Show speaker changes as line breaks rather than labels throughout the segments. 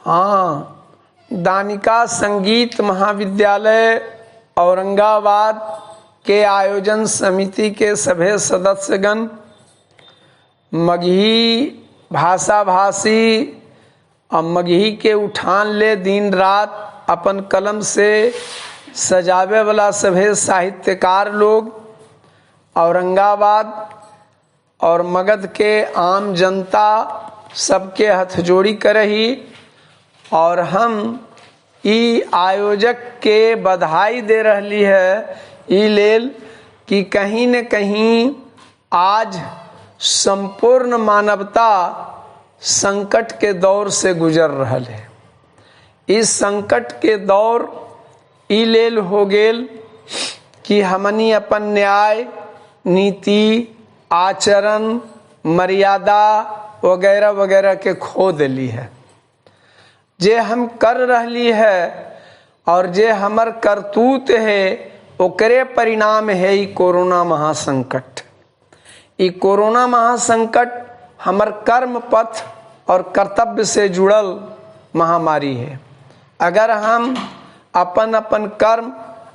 हाँ, दानिका संगीत महाविद्यालय औरंगाबाद के आयोजन समिति के सभे सदस्यगण, मगही भाषा भाषी और मगही के उठान ले दिन रात अपन कलम से सजावे वाला सभे साहित्यकार लोग, औरंगाबाद और मगध के आम जनता सबके हथजोड़ी करही और हम ई आयोजक के बधाई दे रही है ई लेल कि कहीं न कहीं आज संपूर्ण मानवता संकट के दौर से गुजर रहा है। इस संकट के दौर ई लेल हो गेल कि हमनी अपन न्याय, नीति, आचरण, मर्यादा वगैरह वगैरह के खो दिली है। जे हम कर रही है और जे हमर करतूत है ओकरे परिणाम है ई कोरोना महासंकट। ई कोरोना महासंकट हमर कर्म पथ और कर्तव्य से जुड़ल महामारी है। अगर हम अपन अपन कर्म,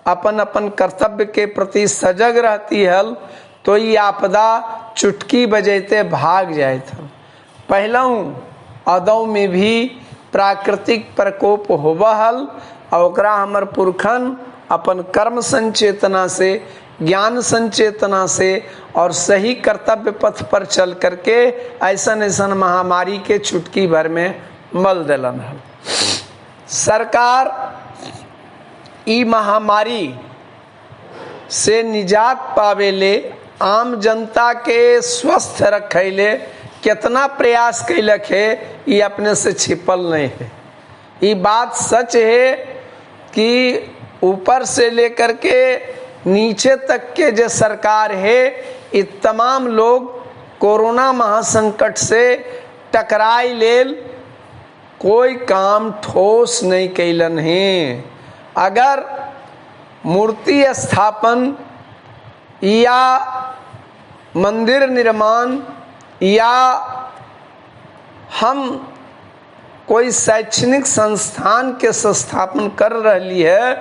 अपन अपन कर्तव्य के प्रति सजग रहती हल तो ये आपदा चुटकी बजैते भाग जायत हल। पहलू अदौ में भी प्राकृतिक प्रकोप होबा हल और ओकरा हमर पुरखन अपन कर्म संचेतना से, ज्ञान संचेतना से और सही कर्तव्य पथ पर चल करके ऐसन ऐसन महामारी के चुटकी भर में मल दिलन है। सरकार ई महामारी से निजात पावेले, आम जनता के स्वस्थ रखेले कितना प्रयास कैलक है ये अपने से छिपल नहीं है। ये बात सच है कि ऊपर से लेकर के नीचे तक के जो सरकार है ये तमाम लोग कोरोना महासंकट से टकराई लेल कोई काम ठोस नहीं कैलन है। अगर मूर्ति स्थापन या मंदिर निर्माण या हम कोई शैक्षणिक संस्थान के स्थापन कर रही है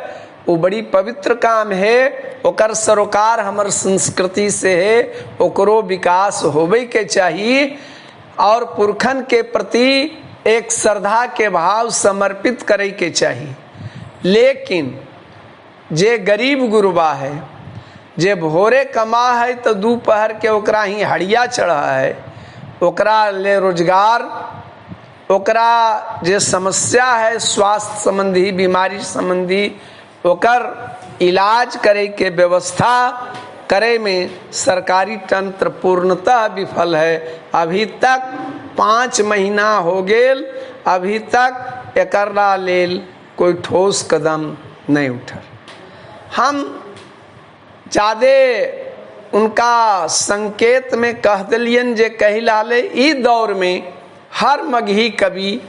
वो बड़ी पवित्र काम है। ओकर सरोकार हमर संस्कृति से है, ओकरो विकास होबे के चाहिए और पुरखन के प्रति एक श्रद्धा के भाव समर्पित करे के चाहिए। लेकिन जे गरीब गुरबा है, जे भोरे कमा है तो दोपहर के ओकरा ही हड़िया चढ़ा है, ओकरा ले रोजगार, ओकरा जे समस्या है स्वास्थ्य संबंधी, बीमारी संबंधी, ओकर इलाज करे के व्यवस्था करे में सरकारी तंत्र पूर्णतः विफल है। अभी तक 5 महीना हो गेल, अभी तक एकरा लेल कोई ठोस कदम नहीं उठल। हम ज्यादे उनका संकेत में कह दिलियन जे कही लाले ई दौर में हर मगही कवि,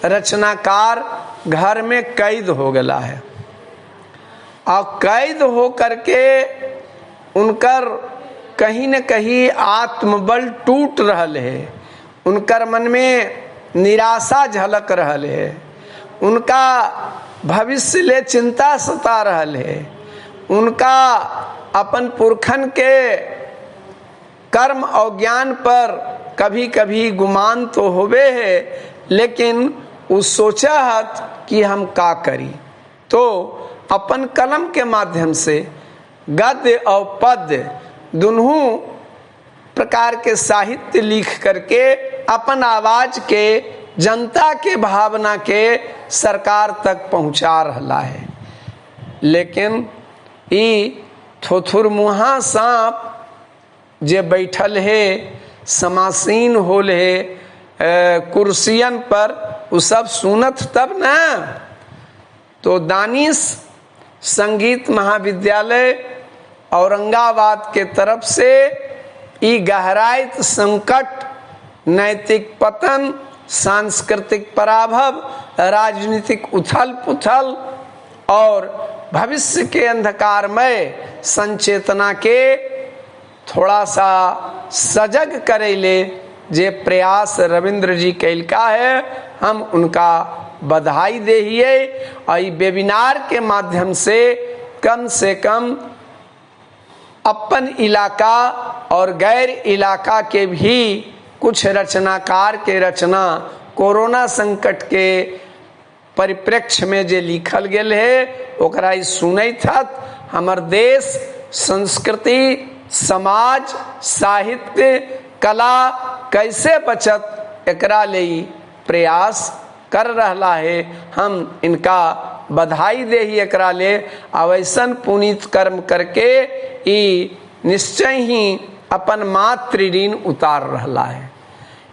रचनाकार घर में कैद हो गया है और कैद हो करके उनकर कहीं न कहीं आत्मबल टूट रहल है, उनकर मन में निराशा झलक रहल है, उनका भविष्य ले चिंता सता रहल है, उनका अपन पुरखन के कर्म और ज्ञान पर कभी कभी गुमान तो होवे है, लेकिन वो सोचा हत कि हम का करी। तो अपन कलम के माध्यम से गद्य और पद्य दोनों प्रकार के साहित्य लिख करके अपन आवाज के जनता के भावना के सरकार तक पहुंचा रहा है। लेकिन ई थोथुर मुहा सांप जे बैठल है, समासीन होल है कुर्सियन पर, वो सब सुनत तब ना। तो दानिश संगीत महाविद्यालय औरंगाबाद के तरफ से ई गहराइत संकट, नैतिक पतन, सांस्कृतिक पराभव, राजनीतिक उथल पुथल और भविष्य के अंधकारमय संचेतना के थोड़ा सा सजग करे ले जे प्रयास रविंद्र जी कैलका है, हम उनका बधाई देहिए और वेबिनार के माध्यम से कम अपन इलाका और गैर इलाका के भी कुछ रचनाकार के रचना कोरोना संकट के परिप्रेक्ष्य में जे लिखल गेल है ओकरा सुनै थत। हमर देश संस्कृति, समाज, साहित्य, कला कैसे बचत एकरा ले प्रयास कर रहा है। हम इनका बधाई दे ही एकरा ले। अवैसन पुनीत कर्म करके ई निश्चय ही अपन मातृ ऋण उतार रहा है।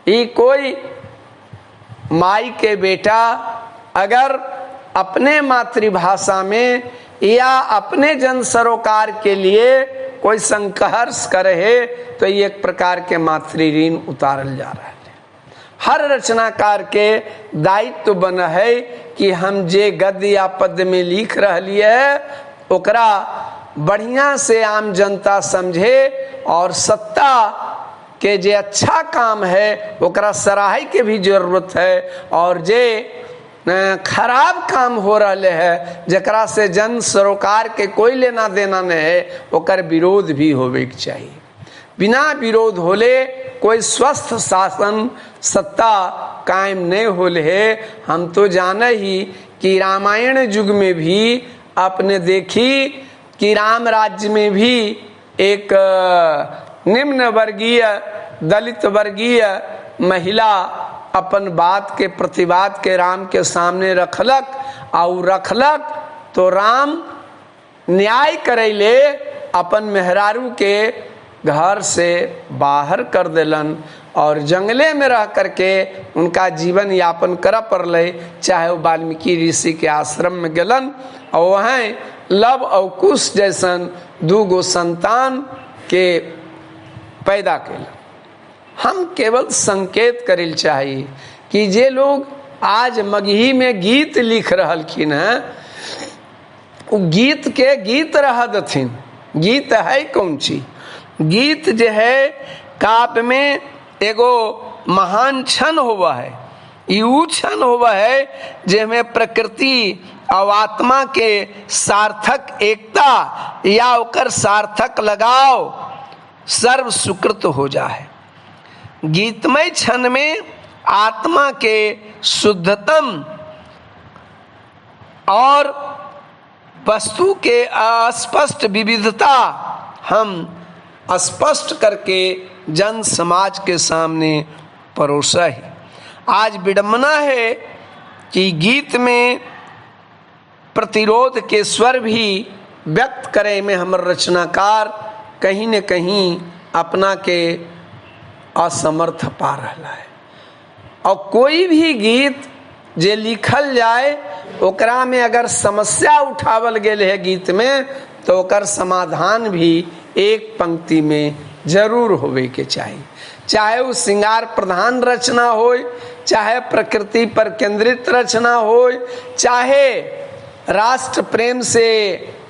ई कोई माई के बेटा अगर अपने मातृभाषा में या अपने जन सरोकार के लिए कोई संघर्ष करे है तो ये एक प्रकार के मातृ ऋण उतारल जा रहा है। हर रचनाकार के दायित्व बन है कि हम जे गद्य या पद्य में लिख रही है ओकरा बढ़िया से आम जनता समझे और सत्ता के जे अच्छा काम है ओकरा सराहे के भी जरूरत है और जे खराब काम हो रहे है जकरा से जन सरोकार के कोई लेना देना नहीं है ओकर विरोध भी होवे के चाहिए। बिना विरोध होले कोई स्वस्थ शासन सत्ता कायम नहीं होले है। हम तो जाने ही कि रामायण युग में भी आपने देखी कि राम राज्य में भी एक निम्न वर्गीय दलित वर्गीय महिला अपन बात के प्रतिवाद के राम के सामने रखलक और रखलक तो राम न्याय करे ले अपन मेहरारू के घर से बाहर कर देलन और जंगले में रह करके उनका जीवन यापन कर पड़ल। चाहे वो वाल्मीकि ऋषि के आश्रम में गलन और वहीं लव और कुश जैसन 2 गो संतान के पैदा कैलन। हम केवल संकेत करेल चाहिए कि जे लोग आज मगही में गीत लिख रहलखिन हैं वो गीत के गीत रह दथिन। गीत है कौन चीज? गीत जो है काव्य में एगो महान क्षण हुआ है। यू क्षण हुआ है जेमें प्रकृति और आत्मा के सार्थक एकता या ओकर सार्थक लगाव सर्व सुकृत हो जाए। गीतमय क्षण में आत्मा के शुद्धतम और वस्तु के अस्पष्ट विविधता हम स्पष्ट करके जन समाज के सामने परोसा है। आज विडंबना है कि गीत में प्रतिरोध के स्वर भी व्यक्त करे में हमर रचनाकार कहीं न कहीं अपना के असमर्थ पा रहा है। और कोई भी गीत जे लिखल जाए ओकरा में अगर समस्या उठावल गेल है गीत में तो ओकर समाधान भी एक पंक्ति में जरूर होवे के चाहिए। चाहे वो श्रृंगार प्रधान रचना हो, चाहे प्रकृति पर केंद्रित रचना हो, चाहे राष्ट्र प्रेम से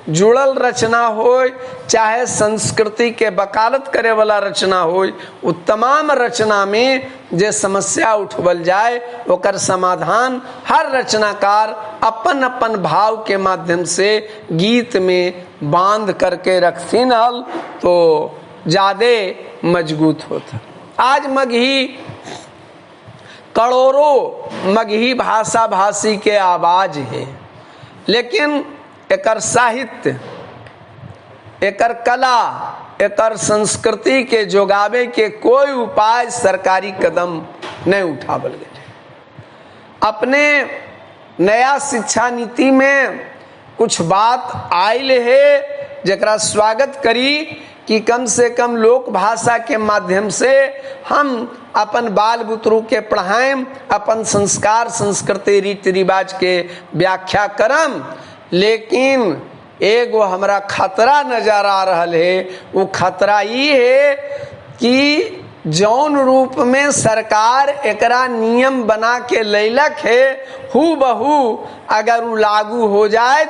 जुड़ल रचना हो, चाहे संस्कृति के वकालत करे वाला रचना हो, वो तमाम रचना में जे समस्या उठवल जाए ओकर समाधान हर रचनाकार अपन अपन भाव के माध्यम से गीत में बांध करके रखथिन हल तो ज्यादा मजबूत होता। आज मगही करोड़ों मगही भाषा भाषी के आवाज है, लेकिन एकर साहित्य, एकर कला, एकर संस्कृति के जोगावे के कोई उपाय सरकारी कदम नहीं उठावल गए। अपने नया शिक्षा नीति में कुछ बात आयल है जकरा स्वागत करी कि कम से कम लोक भाषा के माध्यम से हम अपन बाल बुतरू के पढ़ाएं, अपन संस्कार संस्कृति रीति रिवाज के व्याख्या करम। लेकिन एगो हमरा खतरा नजर आ रहा है। वो खतरा ये है कि जौन रूप में सरकार एकरा नियम बना के लैलक है हूबहू अगर वो लागू हो जाए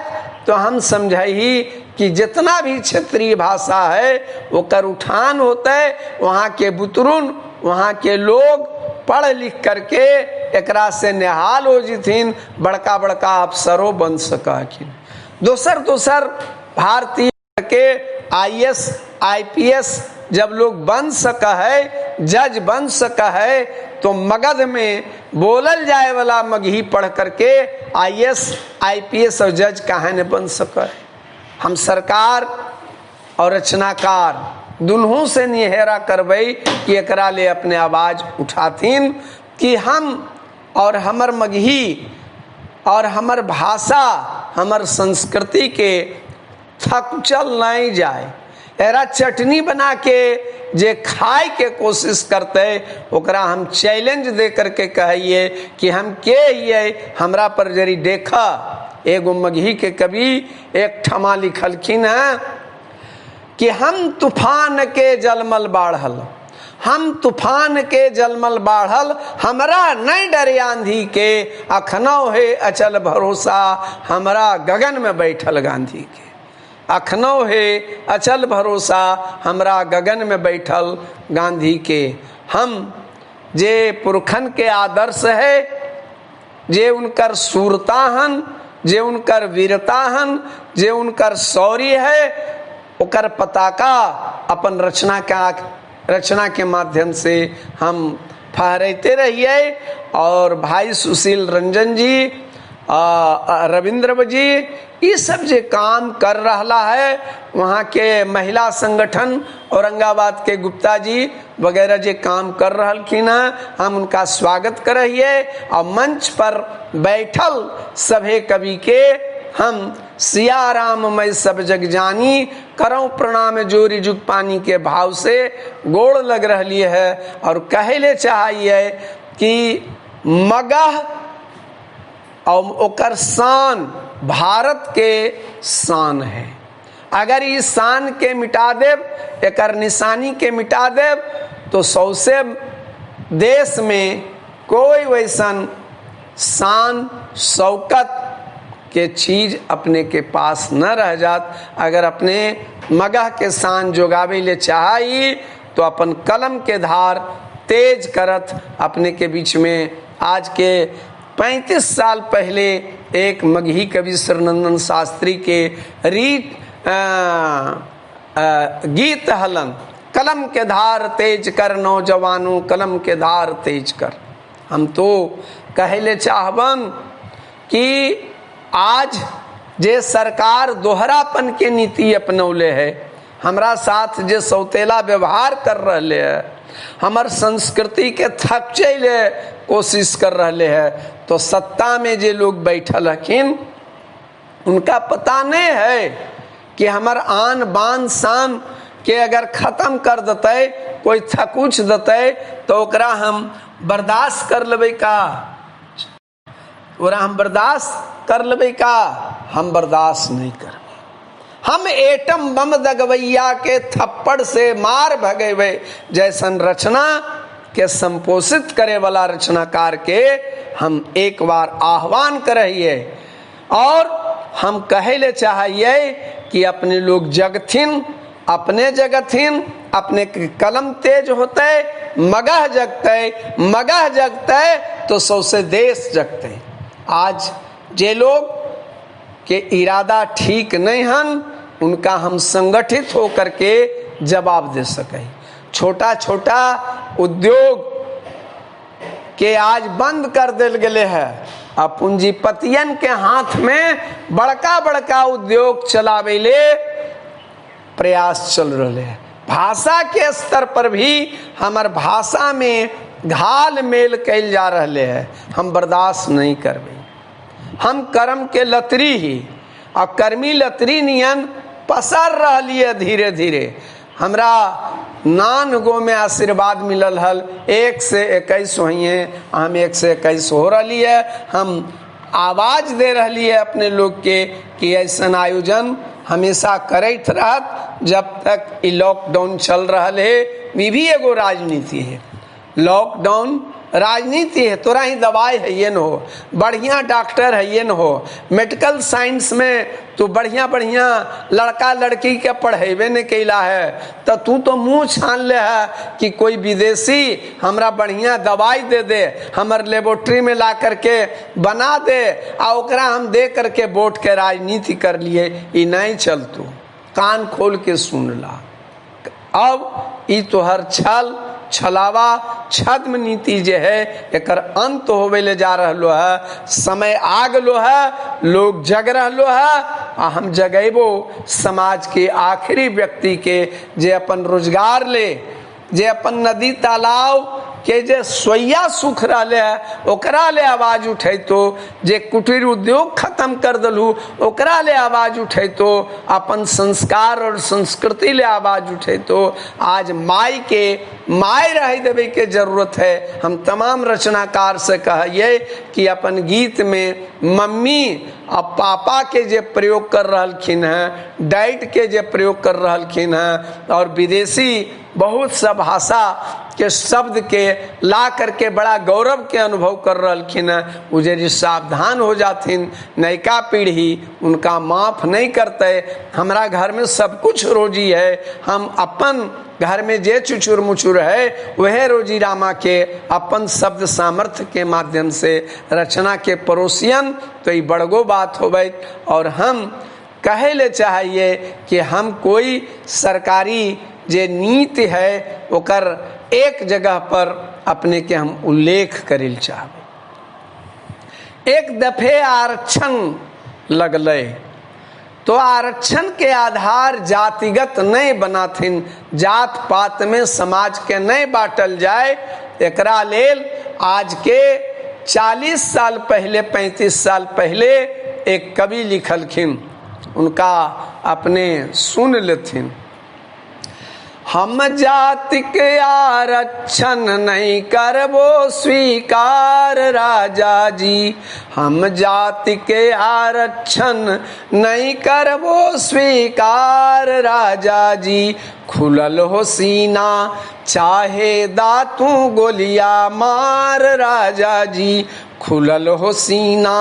तो हम समझी कि जितना भी क्षेत्रीय भाषा है ओकर उठान होता है, वहाँ के बुतरुन, वहाँ के लोग पढ़ लिख करके एकरा से निहाल हो जिथिन, बड़का बड़का अफसरों बन सकिन। दोसर भारतीय के IAS IPS जब लोग बन सका है, जज बन सका है, तो मगध में बोलल जाए वाला मगही पढ़ करके IAS IPS और जज काहे न बन सका है। हम सरकार और रचनाकार दुनों से निहेरा करबई कि एकरा ले अपने आवाज उठाथिन कि हम और हमर मगही और हमर भाषा हमर संस्कृति के थक चल नहीं जाए। एरा चटनी बना के जे खाए के कोशिश करते ओकरा हम चैलेंज दे करके कहिए कि हम के ये हमरा पर जरी देखा। एगो मगही के कवि एक ठमा लिखलखिन है कि हम तूफान के जलमल बाढ़ल, हम तूफान के जलमल बाढ़ल, हमरा नहीं डरे आंधी के, अखनौ है अचल भरोसा, हमरा गगन में बैठल गांधी के। अखनौ है अचल भरोसा, हमरा गगन में बैठल गांधी के। हम जे पुरखन के आदर्श है, जे उनकर सूरता हन, जे उनकर वीरता हन, जे उनकर शौर्य है, ओकर पताका अपन रचना के माध्यम से हम फहराते रहिए। और भाई सुशील रंजन जी, रविंद्र जी, ये सब जे काम कर रहा है, वहाँ के महिला संगठन औरंगाबाद के गुप्ता जी वगैरह जे काम कर रहलखिन हैं, हम उनका स्वागत करिए। और मंच पर बैठल सभे कवि के हम सिया राम मैं सब जग जानी, करऊं प्रणाम जोरी जुग पानी के भाव से गोड़ लग रही है। और कहले चाहिए कि मगह और ओकर शान भारत के शान है। अगर इस शान के मिटा देव, एकर निशानी के मिटा देव, तो सौसे देश में कोई वैसन शान शौकत के चीज अपने के पास न रह जात। अगर अपने मगह के शान जोगावे ले चाही तो अपन कलम के धार तेज करत अपने के बीच में। आज के 35 साल पहले एक मगही कवि सरनंदन शास्त्री के गीत हलन, कलम के धार तेज कर नौजवानों, कलम के धार तेज कर। हम तो कहले चाहबन कि आज जे सरकार दोहरापन के नीति अपनौले है, हमरा साथ जे सौतेला व्यवहार कर रहे है, हमार संस्कृति के थकचैले कोशिश कर रहे है, तो सत्ता में जे लोग बैठल हकिन उनका पता नहीं है कि हमार आन बान शान के अगर खत्म कर देते, कोई थकुच देते, तो ओकरा हम बर्दाश्त कर लेबै का? और हम बर्दाश्त कर लेबै का? हम बर्दाश्त नहीं कर। हम एटम बम दगवैया के थप्पड़ से मार भगेवे जैसन रचना के संपोषित करे वाला रचनाकार के हम एक बार आह्वान करिए। और हम कहले चाहिए कि अपने लोग जगथिन, अपने जगथिन, अपने कलम तेज होते, मगह जगते तो सौसे देश जगते। आज जे लोग के इरादा ठीक नहीं हन, उनका हम संगठित होकर के जवाब दे सके। छोटा छोटा उद्योग के आज बंद कर दिल गए है, अब पूंजीपतियन के हाथ में बड़का बड़का उद्योग चलावे ले प्रयास चल रहे हैं। भाषा के स्तर पर भी हमार भाषा में घाल मेल कैल जा रहे हैं, हम बर्दाश्त नहीं करबे। हम कर्म के लतरी ही और कर्मी लतरी नियन पसर रही है धीरे धीरे। हमरा नान गो में आशीर्वाद मिलल हल, 1 से 21 होइए, हम 1 से 21 हो रही है। हम आवाज दे रही है अपने लोग के कि ऐसा आयोजन हमेशा करत रहत जब तक लॉकडाउन चल रहा है। ये भी एगो राजनीति है। लॉकडाउन राजनीति है तोरा ही दवाई है ये न हो, बढ़िया डॉक्टर है ये न हो, मेडिकल साइंस में तू बढ़िया बढ़िया लड़का लड़की के पढ़ेबे ने कैला है, तो तू तो मुंह छान ले है कि कोई विदेशी हमरा बढ़िया दवाई दे दे, हमर लेबोरेटरी में ला करके बना दे आ ओकरा हम दे करके वोट के राजनीति कर लिए। ई नहीं चल, तू कान खोल के सुन ला। अब ई तोहर छल छलावा छद्म नीति जे है एकर अंत होवे ले जा रहलो है। समय आ गलो है, लोग जग रहलो है आ हम जगेबो समाज के आखिरी व्यक्ति के जे अपन रोजगार ले, जे अपन नदी तालाब के जे सोया सुख रहले है ओकरा ले आवाज उठे, तो जे कुटीर उद्योग खत्म कर दलू ओकरा ले आवाज उठे, तो अपन संस्कार और संस्कृति ले आवाज उठे, तो आज माई के माय रह देवे के जरूरत है। हम तमाम रचनाकार से कहिए कि अपन गीत में मम्मी और पापा के जे प्रयोग कर रहलखिन हैं, डैड के जे प्रयोग कर रहलखिन हैं, और विदेशी बहुत सा भाषा के शब्द के ला करके बड़ा गौरव के अनुभव कर रहलखिन हैं, उजे सावधान हो जाथिन। नयका पीढ़ी उनका माफ नहीं करते। हमारा घर में सब कुछ रोजी है, हम अपन घर में जे चुचुर मुचुर है वह रोजी रामा के अपन शब्द सामर्थ्य के माध्यम से रचना के परोसियन, तो ये बड़गो बात हो गई। और हम कहे ले चाहिए कि हम कोई सरकारी जे नीति है ओकर एक जगह पर अपने के हम उल्लेख करेल चाहबे। एक दफे आरक्षण लगले तो आरक्षण के आधार जातिगत नहीं बनाथिन, जात पात में समाज के नहीं बांटल जाए। एकरा लेल आज के 40 साल पहले 35 साल पहले एक कवि लिखलखिन, उनका अपने सुन लेथिन। हम जाति के आरक्षण नहीं करबो स्वीकार राजा जी, हम जाति के आरक्षण नहीं करबो स्वीकार राजा जी। खुलल हो सीना चाहे दातू गोलियां मार राजा जी, खुलल हो सीना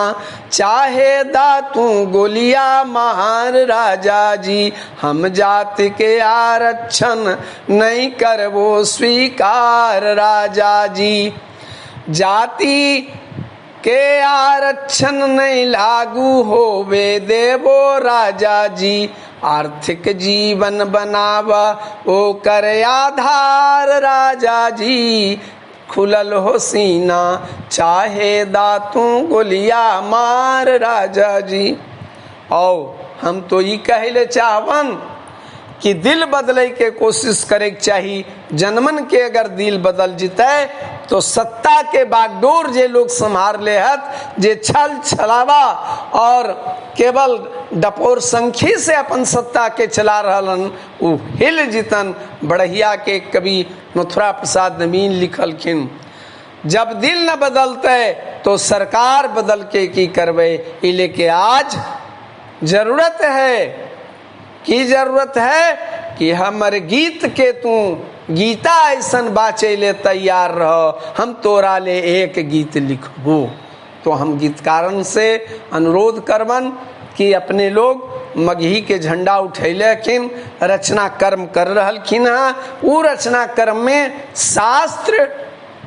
चाहे दातू गोलियां मार राजा जी। हम जाति के आरक्षण नहीं करबो स्वीकार राजा जी। जाति के आरक्षण नहीं लागू होवे देवो राजा जी, आर्थिक जीवन बनावा ओ कर आधार राजा जी। खुलल हो सीना चाहे दातू गोलिया मार राजा जी। और हम तो ये कहले चाहवन कि दिल बदले के कोशिश करे चाहिए। जनमन के अगर दिल बदल जिते तो सत्ता के बागडोर जे लोग संभार ले हत, जे छल छलावा और केवल डपोर संखी से अपन सत्ता के चला रहलन, उ हिल जितन। बढ़िया के कवि मथुरा प्रसाद नवीन लिखलखिन, जब दिल न बदलते तो सरकार बदल के की करवे। इले के आज जरूरत है की जरूरत है कि हमर गीत के तू गीता ऐसन बाचे ले तैयार रहो, हम तोरा ले एक गीत लिखबो। तो हम गीतकारन से अनुरोध करवन कि अपने लोग मगही के झंडा उठैलेखिन, रचना कर्म कर रहलखिन हैं। वो रचना कर्म में शास्त्र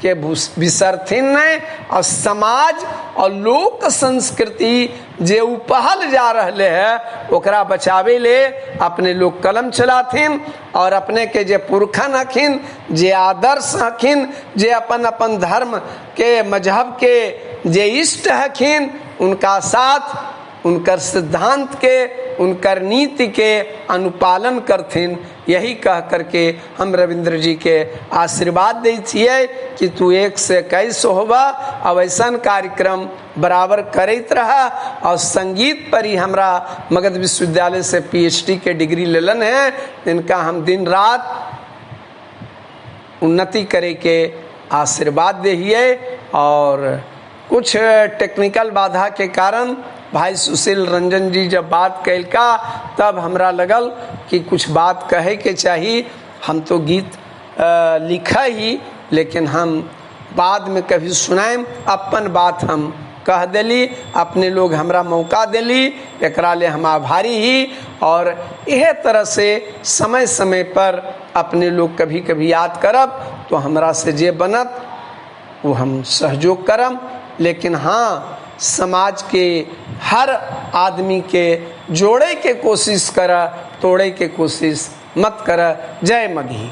के विसर्थिन नहीं और समाज और लोक संस्कृति जे उपहल जा रहे है ओकरा बचावे ले अपने लोग कलम चलाथिन। और अपने के जे पुरखन हखिन, जे आदर्श हखिन, जे अपन अपन धर्म के मजहब के जे इष्ट हखिन, उनका साथ उनकर सिद्धांत के उनकर नीति के अनुपालन करथिन। यही कह करके हम रविंद्र जी के आशीर्वाद दै छियै कि तू 1 से 21 होबा। अब ऐसन कार्यक्रम बराबर करते रहा। और संगीत पर ही हमरा मगध विश्वविद्यालय से PhD के डिग्री लेलन है, इनका हम दिन रात उन्नति करे के आशीर्वाद दे। और कुछ टेक्निकल बाधा के कारण भाई सुशील रंजन जी जब बात कैल का तब हमरा लगल कि कुछ बात कहे के चाहिए। हम तो गीत लिखा ही, लेकिन हम बाद में कभी सुनाएम, अपन बात हम कह देली, अपने लोग हमरा मौका देली, एकरा ले हम आभारी ही। और यह तरह से समय समय पर अपने लोग कभी कभी याद करब तो हमरा से जे बनत वो हम सहयोग करम। लेकिन हाँ, समाज के हर आदमी के जोड़े के कोशिश कर, तोड़े के कोशिश मत कर। जय मगही।